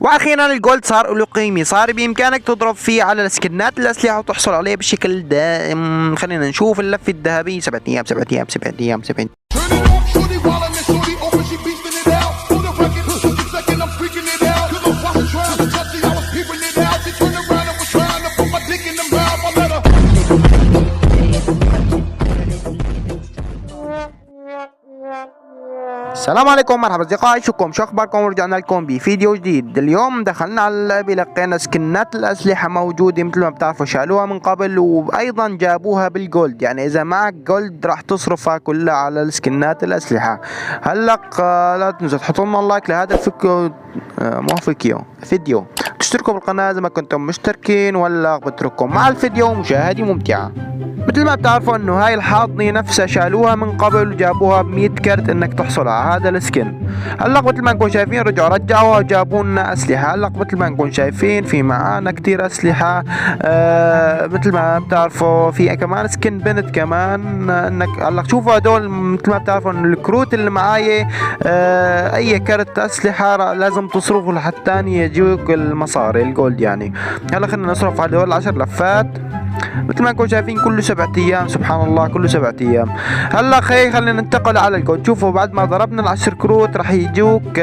واخيرا الجولد صار له قيمة، صار بامكانك تضرب فيه على السكنات الاسلحة وتحصل عليه بشكل دائم. خلينا نشوف اللفة الذهبية 7 ايام 7 ايام 7 ايام 7. السلام عليكم، مرحبا اصدقائي، شو اخباركم؟ ورجعنا لكم بفيديو جديد. اليوم دخلنا على اللعبة، لقينا سكنات الاسلحة موجودة مثل ما بتعرفوا، شالوها من قبل وايضا جابوها بالجولد. يعني اذا معك جولد راح تصرفها كلها على السكنات الاسلحة. هلا لا تنسوا تحطوا لنا لايك لهذا فيديو، تشتركوا بالقناة اذا ما كنتم مشتركين، ولا بترككم مع الفيديو مشاهدة ممتعة. مثل ما بتعرفوا انه هاي الحاضنة نفسها شالوها من قبل وجابوها ب100 كرت انك تحصل على هذا السكن. هلا مثل ما نكون شايفين رجعوها وجابوا لنا اسلحة. هلا مثل ما نكون شايفين في معانا كتير اسلحة. مثل ما بتعرفوا في كمان سكن بنت كمان. انك هلا شوفوا هدول، مثل ما بتعرفوا انه الكروت اللي معاي اي كرت اسلحة لازم تصرفوا لحتى يجيوك المصاري الجولد. يعني هلا خلينا نصرف على هدول 10 لفات. مثل ما نكون شايفين كله 7 ايام، سبحان الله كله 7 ايام. هلا خلينا ننتقل على الجولد. شوفوا بعد ما ضربنا ال10 كروت راح يجوك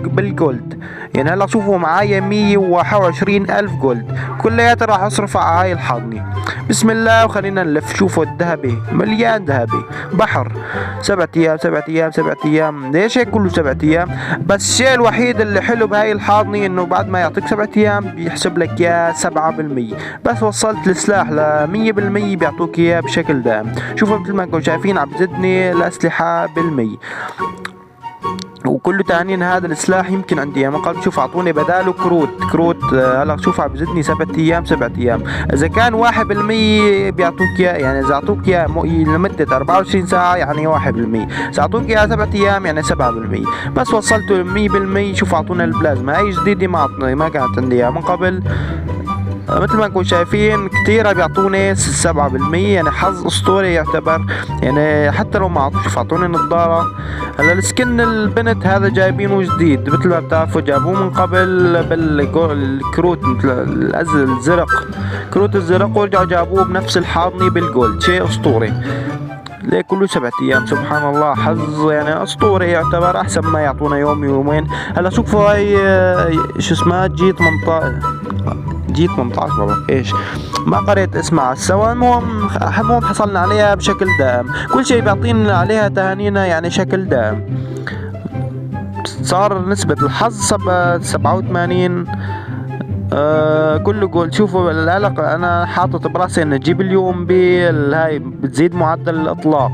بالجولد. يعني هلا شوفوا معايا 121 الف جولد، كلياتها راح اصرفها على هاي الحاضنة. بسم الله وخلينا نلف. شوفوا الذهبي مليان ذهبي، بحر. 7 ايام 7 ايام 7 ايام. ليش هيك كله 7 ايام؟ بس الشيء الوحيد اللي حلو بهاي الحاضنة انه بعد ما يعطيك 7 ايام بيحسب لك اياه 7%. بس وصلت السلاح ل 100% بيعطوك اياه بشكل دائم. شوفوا مثل ما انكم شايفين عم بزدني الاسلحة بالمية، وكله تانيين هذا السلاح يمكن عندي ما قبل. شوف اعطوني بداله كروت. هلا شوف عم بزدني 7 ايام 7 ايام. اذا كان 1% بيعطوك اياه، يعني اذا اعطوك اياه لمدة 24 ساعة يعني 1%، اذا اعطوك اياه 7 ايام يعني 7%. بس وصلته ل 100%. شوف اعطونا البلازما، هاي جديدة ما كانت عندي اياها من قبل. مثل ما نكون شايفين كتير بيعطوني 7%، يعني حظ اسطوري يعتبر. يعني حتى لو ما عطوش اعطوني نظارة. هلا السكن البنت هذا جايبينه جديد، مثل ما بتعرفوا جابوه من قبل بالكروت مثل الزرق، كروت الزرق، ورجعوا جابوه بنفس الحاضنة بالجولد. شيء اسطوري. ليه كله 7 ايام، سبحان الله، حظ يعني اسطوري يعتبر، احسن ما يعطونا يوم يومين. هلا شوفوا هاي شو اسمها، جي 18 والله ايش ما قريت اسمها سوا. المهم حصلنا عليها بشكل دائم، كل شيء بيعطينا عليها تهانينا يعني شكل دائم. صار نسبة الحظ 87. كله جولد. شوفوا العلاقة انا حاطط براسي ان اجيب اليوم هاي بتزيد معدل الاطلاق.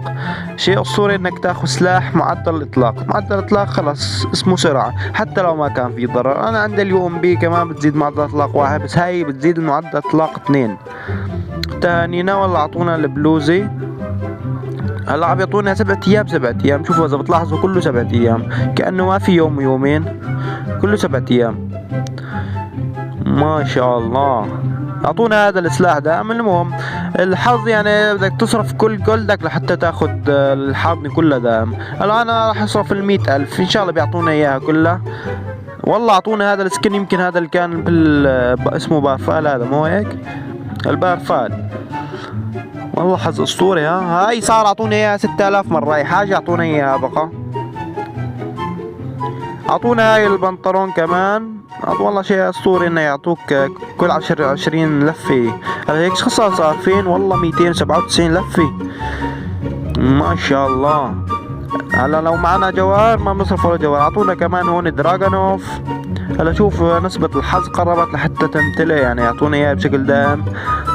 شيء اسطوري انك تاخذ سلاح معدل الاطلاق. معدل الاطلاق خلاص اسمه سرعة، حتى لو ما كان في ضرر. انا عندي اليوم كمان بتزيد معدل اطلاق 1، بس هاي بتزيد معدل اطلاق 2. تانينا والله اعطونا البلوزي. هلا عم يعطونا 7 ايام 7 ايام. شوفوا اذا بتلاحظوا كله 7 ايام، كأنه ما في يوم ويومين، كله 7 ايام. ما شاء الله. اعطونا هذا السلاح دائما. المهم الحظ يعني بدك تصرف كل جولدك لحتى تاخذ الحاضنة كلها دائم. هلا انا راح اصرف 100 الف ان شاء الله بيعطونا اياها كلها. والله اعطونا هذا السكن، يمكن هذا اللي كان اسمه بارفال، هذا مو هيك البارفال. والله حظ اسطوري. هاي صار اعطونا اياها 6000 مرة. اي حاجة اعطونا اياها بقى. اعطونا هاي البنطلون كمان. والله شيء اسطوري انه يعطوك كل 20 لفة. هذا هيك خسارة صارفين والله 297 لفة، ما شاء الله. هلا لو معنا جوار ما بنصرف ولا جوار. اعطونا كمان هون دراغونوف. هلا شوف نسبة الحظ قربت لحتى تمتلئ، يعني يعطونا اياها بشكل دائم.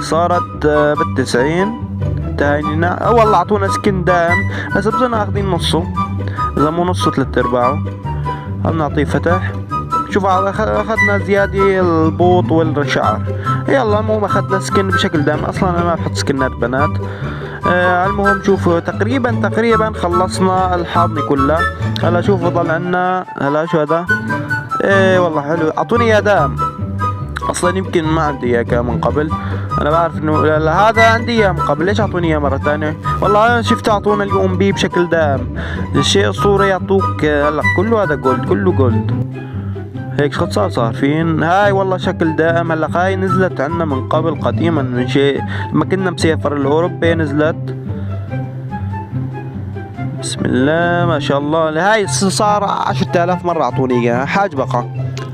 صارت بال90 تهانينا. والله اعطونا سكن دائم، بس بظن اخذين نصه، اذا مو نصه 3/4. هل نعطيه فتح. شوف اخذنا زيادة البوط والشعر. يلا المهم اخذنا سكن بشكل دائم. اصلا انا ما بحط سكنات بنات. المهم شوفوا تقريبا خلصنا الحاضنة كلها. هلا شوفوا ضل عنا. هلا شو هذا؟ ايه والله حلو. اعطوني اياه دائم، اصلا يمكن ما عندي اياه من قبل. انا بعرف انه هذا عندي اياه من قبل، ليش اعطوني اياه مرة ثانية؟ والله انا شفت اعطونا اليوم بشكل دائم. الشيء اسطوري يعطوك. هلا كله هذا جولد، كله جولد. هيك قد صار فين هاي والله شكل دائم. هلا هاي نزلت عنا من قبل قديما من شيء لما كنا مسافر الأوروبي نزلت. بسم الله ما شاء الله. هاي صار 10,000 مرة اعطوني اياها حاج بقى.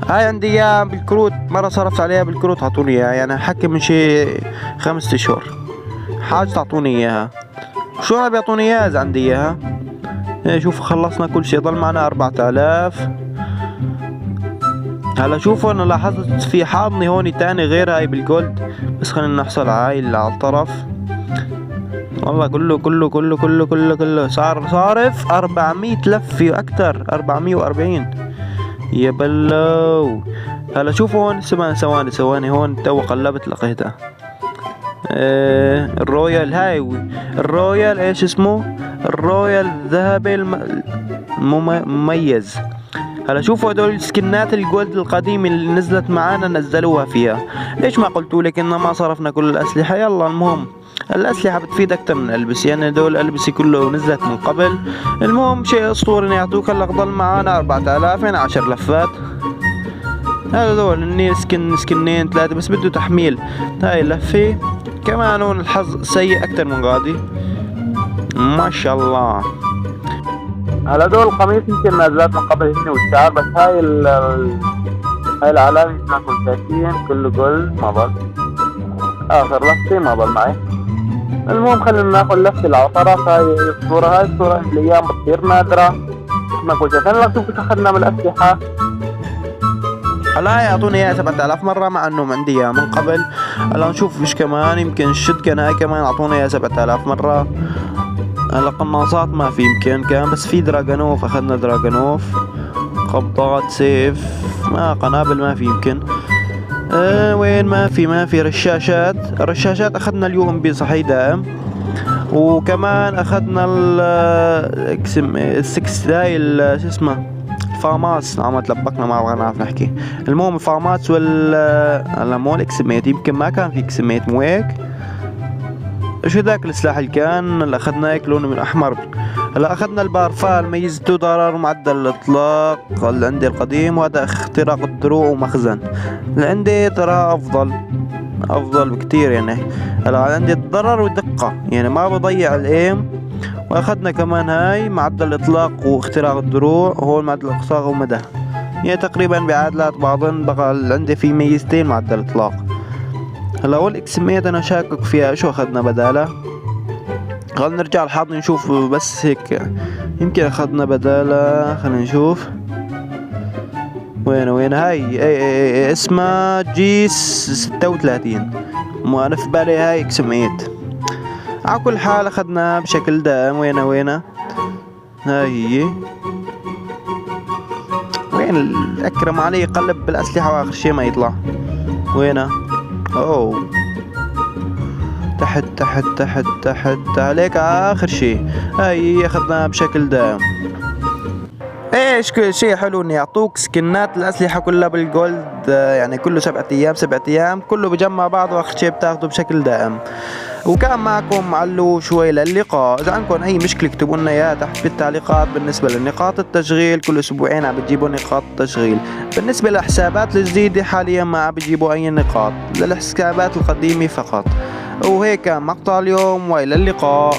هاي عندي اياها بالكروت، مرة صرفت عليها بالكروت اعطوني اياها، يعني حكي من شي 5 اشهر حاج تعطوني اياها. شو ما بيعطوني اياها اذا عندي اياها. شوف خلصنا كل شي ضل معنا 4000. هلا شوفوا انا لاحظت في حاضني هوني تاني غير هاي بالجولد، بس خلينا نحصل على هاي اللي على الطرف. والله كله صار صارف 400 لفة اكتر 440 يا بلو. هلا شوفوا هون ثواني هون تو قلبت لقيتها. الرويال هاي الرويال ايش اسمه، الرويال الذهبي المميز. هلا شوفوا هدول السكنات الجولد القديمة اللي نزلت معانا نزلوها فيها. ليش ما قلتوا لك إن ما صرفنا كل الأسلحة؟ يلا المهم الأسلحة بتفيد أكتر من الألبسة، يعني هدول الألبسة كله نزلت من قبل. المهم شيء أسطوري يعطوك. هلا ضل معانا 4000 يعني 10 لفات. هدول إني سكنين 3 بس بده تحميل. هاي لفة كمان هون الحظ سيء أكتر من غادي ما شاء الله. هلا دول القميص يمكن نازلات من قبل هن والشعر، بس هاي العلامة اسمها كونتاكين كله جولد ما ضل. آخر لفة ما ضل معي. المهم خلينا ناخذ لفة اللي على طرف. هاي الصورة الأيام بتصير نادرة. ما قلت هلا شوف ايش أخذنا من الأسلحة. هلا هاي اعطوني اياها 7000 مرة مع انه عندي اياها من قبل. هلا نشوف ايش كمان. يمكن الشتقن هاي كمان اعطوني اياها 7000 مرة. هلا قناصات ما في يمكن كان، بس في دراجونوف اخذنا دراجونوف. قبضات سيف ما قنابل ما في يمكن. وين ما في رشاشات. الرشاشات اخذنا اليو ام بي صحيح دائم. وكمان اخذنا السكس هاي شو اسمه الفاماس. عم تلبكنا ما نعرف نحكي. المهم الفاماس هلا مو الاكسميت، يمكن ما كان في اكسميت مو هيك. شو ذاك السلاح اللي كان اللي اخذناه هيك لونه من احمر. هلا اخذنا البارفال ميزته ضرر ومعدل الاطلاق اللي عندي القديم، وهذا اختراق الدروع ومخزن. اللي عندي ترى افضل بكتير يعني. هلا عندي الضرر ودقة يعني ما بضيع الايم. واخذنا كمان هاي معدل الاطلاق واختراق الدروع، وهو معدل الاطلاق ومدى، يعني تقريبا بعادلات بعضن. بقى عندي في ميزتين معدل الاطلاق. هلا اول اكسميت انا شاكك فيها شو اخذنا بداله. خلينا نرجع الحظ نشوف بس هيك يمكن اخذنا بداله. خلينا نشوف وين هاي اسمها جي 36. مو انا في بالي هاي اكسميت. على كل حال اخذناها بشكل دائم. وين هاي هي. وين الاكرم علي يقلب بالاسلحه واخر شي ما يطلع. وينها؟ اوه تحت عليك اخر شي. هاي اخذناها بشكل دائم. ايش كل شيء حلو ان يعطوك سكنات الاسلحه كلها بالجولد، يعني كله 7 ايام كله بجمع بعض واخر شي بتاخده بشكل دائم. وكان معكم علو شوي للقاء. اذا عندكم اي مشكله اكتبوا لنا اياها تحت في التعليقات. بالنسبه لنقاط التشغيل كل اسبوعين عم بتجيبوا نقاط تشغيل. بالنسبه للحسابات الجديده حاليا ما عم بتجيبوا اي نقاط، للحسابات القديمه فقط. وهيك مقطع اليوم والى اللقاء.